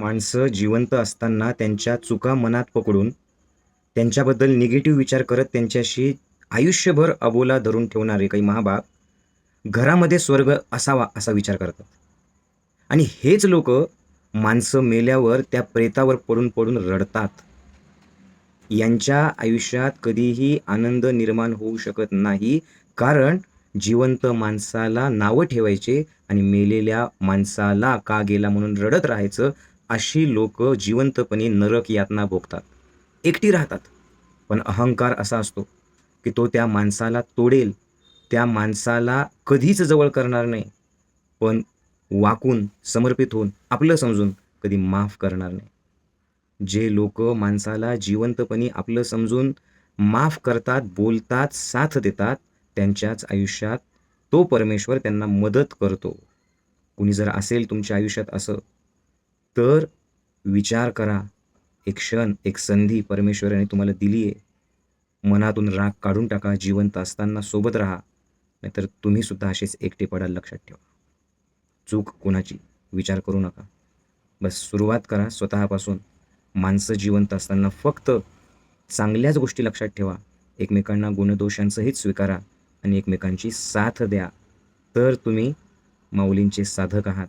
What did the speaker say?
माणसं जिवंत असताना त्यांच्या चुका मनात पकडून, त्यांच्याबद्दल निगेटिव्ह विचार करत त्यांच्याशी आयुष्यभर अबोला धरून ठेवणारे काही महाबाप, घरामध्ये स्वर्ग असावा असा विचार करतात. आणि हेच लोकं माणसं मेल्यावर त्या प्रेतावर पडून रडतात. यांच्या आयुष्यात कधीही आनंद निर्माण होऊ शकत नाही. कारण जिवंत माणसाला नावं ठेवायचे आणि मेलेल्या माणसाला का गेला म्हणून रडत राहायचं, अशी लोकं जिवंतपणे नरक यातना भोगतात. एकटी राहतात. पण अहंकार असा असतो, की तो त्या माणसाला तोडेल, त्या माणसाला कधीच जवळ करणार नाही. पण वाकून, समर्पित होऊन, आपलं समजून कधी माफ करणार नाही. जे लोकं माणसाला जिवंतपणी आपलं समजून माफ करतात, बोलतात, साथ देतात, त्यांच्याच आयुष्यात तो परमेश्वर त्यांना मदत करतो. कुणी जर असेल तुमच्या आयुष्यात असं, तर विचार करा. एक क्षण, एक संधी परमेश्वराने तुम्हाला दिली आहे. मनातून राग काढून टाका. जिवंत असताना सोबत राहा. नाहीतर तुम्ही सुद्धा असेच एकटे पडाल, लक्षात ठेवा. चूक कोणाची विचार करू नका. बस सुरुवात करा स्वतःपासून. माणसं जिवंत असताना फक्त चांगल्याच गोष्टी लक्षात ठेवा. एकमेकांना गुणदोषांसहित स्वीकारा आणि एकमेकांची साथ द्या. तर तुम्ही माऊलींचे साधक आहात.